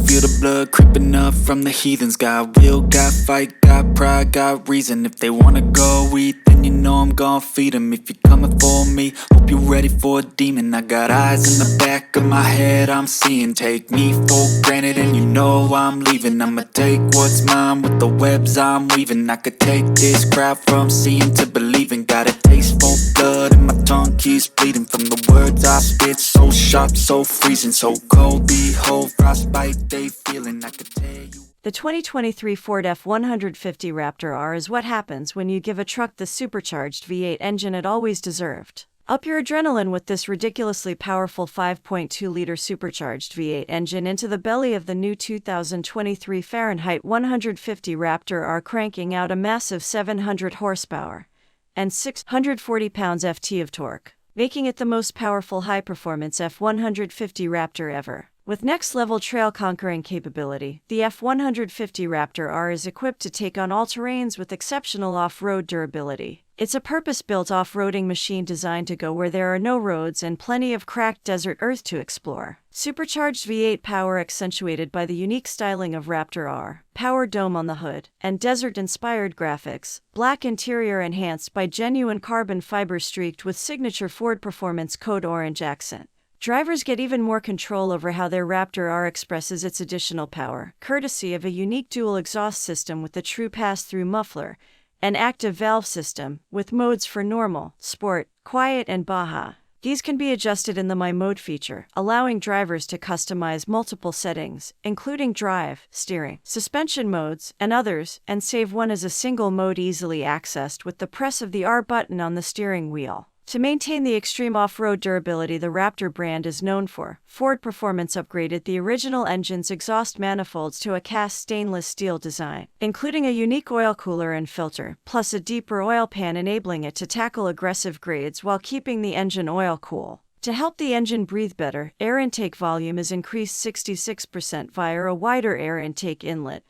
feel the blood creeping up from the heathens. Got will, got fight, got pride, got reason. If they wanna go eat, then you know I'm gon' feed them. If you're coming for me, hope you're ready for a demon. I got eyes in the back of my head, I'm seeing. Take me for granted and you know I'm leaving. I'ma take what's mine with the webs I'm weaving. I could take this crowd from seeing to believing. Got a taste for blood and my tongue keeps bleeding from the words I spit. So sharp, so freezing, so cold. Behold, frostbite they feeling. I could tell you. The 2023 Ford F-150 Raptor R is what happens when you give a truck the supercharged V8 engine it always deserved. Up your adrenaline with this ridiculously powerful 5.2-liter supercharged V8 engine into the belly of the new 2023 Fahrenheit 150 Raptor R, cranking out a massive 700 horsepower and 640 pounds-ft of torque, making it the most powerful high-performance F-150 Raptor ever. With next-level trail-conquering capability, the F-150 Raptor R is equipped to take on all terrains with exceptional off-road durability. It's a purpose-built off-roading machine designed to go where there are no roads and plenty of cracked desert earth to explore. Supercharged V8 power accentuated by the unique styling of Raptor R, power dome on the hood, and desert-inspired graphics, black interior enhanced by genuine carbon fiber streaked with signature Ford Performance Code Orange accent. Drivers get even more control over how their Raptor R expresses its additional power, courtesy of a unique dual exhaust system with a true pass-through muffler, an active valve system, with modes for normal, sport, quiet and Baja. These can be adjusted in the My Mode feature, allowing drivers to customize multiple settings, including drive, steering, suspension modes, and others, and save one as a single mode easily accessed with the press of the R button on the steering wheel. To maintain the extreme off-road durability the Raptor brand is known for, Ford Performance upgraded the original engine's exhaust manifolds to a cast stainless steel design, including a unique oil cooler and filter, plus a deeper oil pan enabling it to tackle aggressive grades while keeping the engine oil cool. To help the engine breathe better, air intake volume is increased 66% via a wider air intake inlet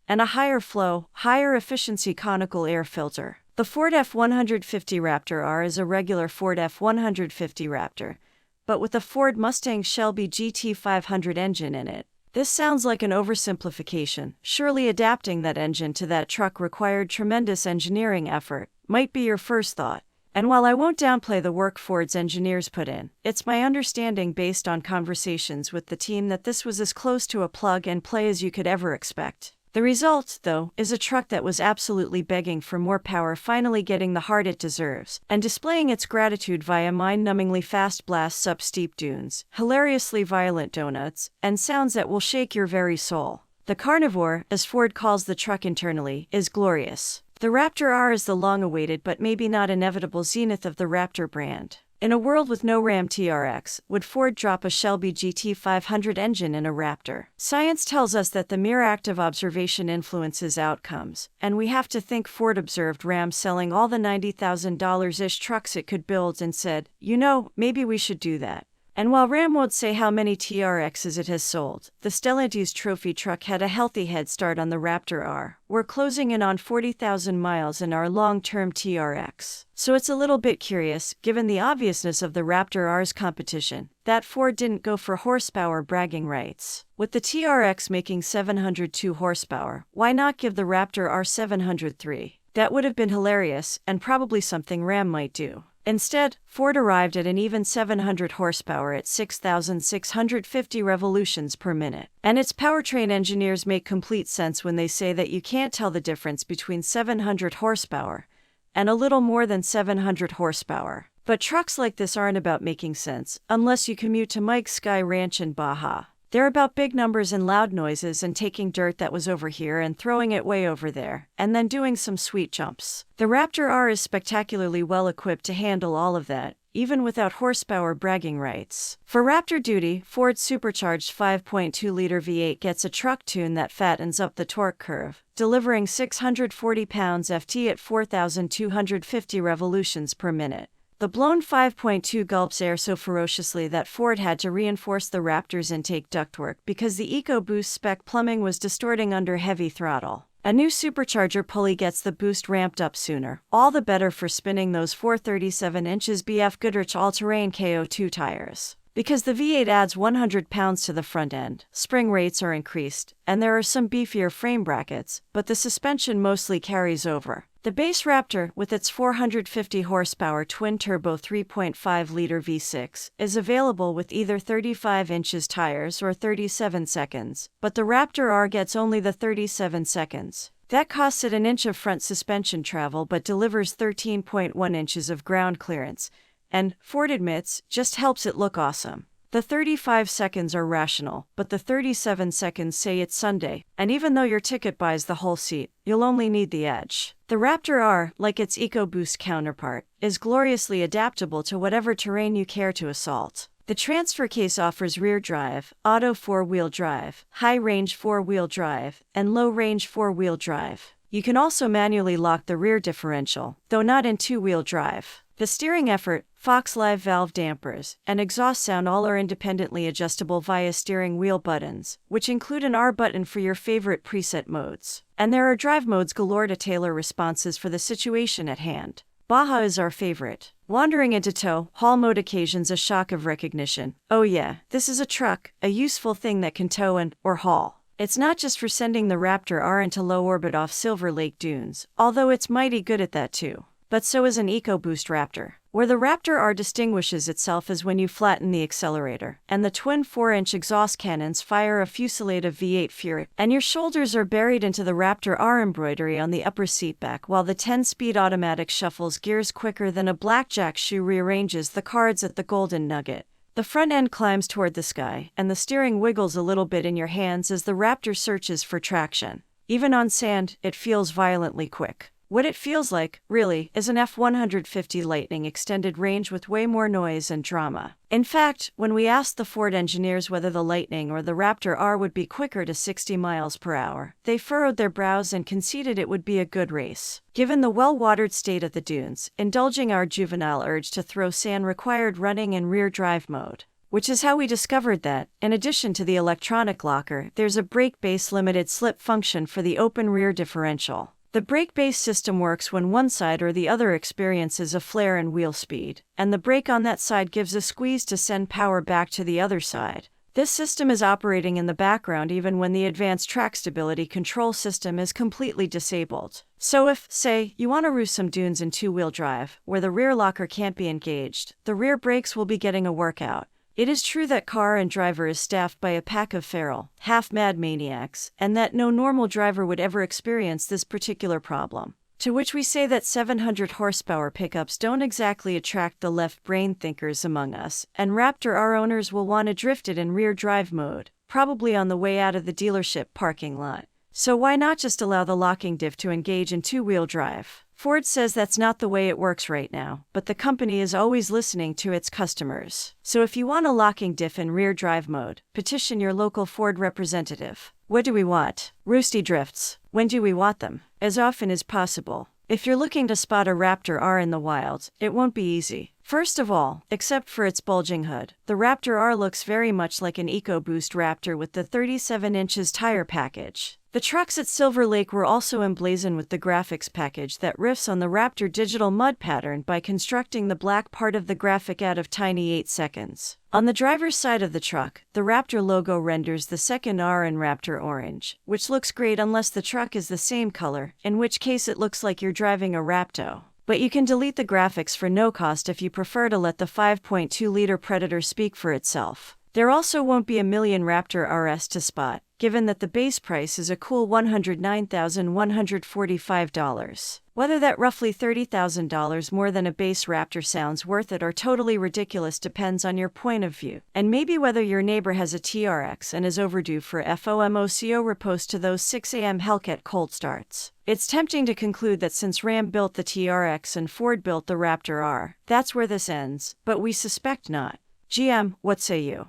and a higher flow, higher efficiency conical air filter. The Ford F-150 Raptor R is a regular Ford F-150 Raptor, but with a Ford Mustang Shelby GT500 engine in it. This sounds like an oversimplification. Surely adapting that engine to that truck required tremendous engineering effort, might be your first thought. And while I won't downplay the work Ford's engineers put in, it's my understanding based on conversations with the team that this was as close to a plug-and-play as you could ever expect. The result, though, is a truck that was absolutely begging for more power, finally getting the heart it deserves, and displaying its gratitude via mind-numbingly fast blasts up steep dunes, hilariously violent donuts, and sounds that will shake your very soul. The carnivore, as Ford calls the truck internally, is glorious. The Raptor R is the long-awaited but maybe not inevitable zenith of the Raptor brand. In a world with no Ram TRX, would Ford drop a Shelby GT500 engine in a Raptor? Science tells us that the mere act of observation influences outcomes, and we have to think Ford observed Ram selling all the $90,000-ish trucks it could build and said, you know, maybe we should do that. And while Ram won't say how many TRXs it has sold, the Stellantis trophy truck had a healthy head start on the Raptor R. We're closing in on 40,000 miles in our long-term TRX. So it's a little bit curious, given the obviousness of the Raptor R's competition, that Ford didn't go for horsepower bragging rights. With the TRX making 702 horsepower, why not give the Raptor R 703? That would have been hilarious, and probably something Ram might do. Instead, Ford arrived at an even 700 horsepower at 6,650 revolutions per minute. And its powertrain engineers make complete sense when they say that you can't tell the difference between 700 horsepower and a little more than 700 horsepower. But trucks like this aren't about making sense, unless you commute to Mike's Sky Ranch in Baja. They're about big numbers and loud noises and taking dirt that was over here and throwing it way over there, and then doing some sweet jumps. The Raptor R is spectacularly well equipped to handle all of that, even without horsepower bragging rights. For Raptor duty, Ford's supercharged 5.2-liter V8 gets a truck tune that fattens up the torque curve, delivering 640 pounds-ft at 4,250 revolutions per minute. The blown 5.2 gulps air so ferociously that Ford had to reinforce the Raptor's intake ductwork because the EcoBoost spec plumbing was distorting under heavy throttle. A new supercharger pulley gets the boost ramped up sooner, all the better for spinning those 437 inches BF Goodrich all-terrain KO2 tires. Because the V8 adds 100 pounds to the front end, spring rates are increased, and there are some beefier frame brackets, but the suspension mostly carries over. The base Raptor, with its 450 horsepower twin-turbo 3.5-liter V6, is available with either 35 inches tires or 37 seconds, but the Raptor R gets only the 37 seconds. That costs it an inch of front suspension travel but delivers 13.1 inches of ground clearance, and, Ford admits, just helps it look awesome. The 35 seconds are rational, but the 37 seconds say it's Sunday, and even though your ticket buys the whole seat, you'll only need the edge. The Raptor R, like its EcoBoost counterpart, is gloriously adaptable to whatever terrain you care to assault. The transfer case offers rear drive, auto 4-wheel drive, high-range 4-wheel drive, and low-range 4-wheel drive. You can also manually lock the rear differential, though not in 2-wheel drive. The steering effort, Fox Live valve dampers, and exhaust sound all are independently adjustable via steering wheel buttons, which include an R button for your favorite preset modes. And there are drive modes galore to tailor responses for the situation at hand. Baja is our favorite. Wandering into tow, haul mode occasions a shock of recognition. Oh yeah, this is a truck, a useful thing that can tow or haul. It's not just for sending the Raptor R into low orbit off Silver Lake dunes, although it's mighty good at that too. But so is an EcoBoost Raptor. Where the Raptor R distinguishes itself is when you flatten the accelerator, and the twin 4-inch exhaust cannons fire a fusillade of V8 fury, and your shoulders are buried into the Raptor R embroidery on the upper seat back while the 10-speed automatic shuffles gears quicker than a blackjack shoe rearranges the cards at the Golden Nugget. The front end climbs toward the sky, and the steering wiggles a little bit in your hands as the Raptor searches for traction. Even on sand, it feels violently quick. What it feels like, really, is an F-150 Lightning extended range with way more noise and drama. In fact, when we asked the Ford engineers whether the Lightning or the Raptor R would be quicker to 60 miles per hour, they furrowed their brows and conceded it would be a good race. Given the well-watered state of the dunes, indulging our juvenile urge to throw sand required running in rear drive mode. Which is how we discovered that, in addition to the electronic locker, there's a brake-based limited slip function for the open rear differential. The brake-based system works when one side or the other experiences a flare in wheel speed, and the brake on that side gives a squeeze to send power back to the other side. This system is operating in the background even when the advanced track stability control system is completely disabled. So if, say, you want to roost some dunes in 2-wheel drive, where the rear locker can't be engaged, the rear brakes will be getting a workout. It is true that car and driver is staffed by a pack of feral, half-mad maniacs, and that no normal driver would ever experience this particular problem. To which we say that 700 horsepower pickups don't exactly attract the left-brain thinkers among us, and Raptor R owners will want to drift it in rear drive mode, probably on the way out of the dealership parking lot. So why not just allow the locking diff to engage in 2-wheel drive? Ford says that's not the way it works right now, but the company is always listening to its customers. So if you want a locking diff in rear drive mode, petition your local Ford representative. What do we want? Roosty drifts. When do we want them? As often as possible. If you're looking to spot a Raptor R in the wild, it won't be easy. First of all, except for its bulging hood, the Raptor R looks very much like an EcoBoost Raptor with the 37 inches tire package. The trucks at Silver Lake were also emblazoned with the graphics package that riffs on the Raptor digital mud pattern by constructing the black part of the graphic out of tiny 8 seconds. On the driver's side of the truck, the Raptor logo renders the second R in Raptor orange, which looks great unless the truck is the same color, in which case it looks like you're driving a Raptor. But you can delete the graphics for no cost if you prefer to let the 5.2-liter Predator speak for itself. There also won't be a million Raptor RS to spot, given that the base price is a cool $109,145. Whether that roughly $30,000 more than a base Raptor sounds worth it or totally ridiculous depends on your point of view, and maybe whether your neighbor has a TRX and is overdue for FOMOCO riposte to those 6 a.m. Hellcat cold starts. It's tempting to conclude that since Ram built the TRX and Ford built the Raptor R, that's where this ends, but we suspect not. GM, what say you?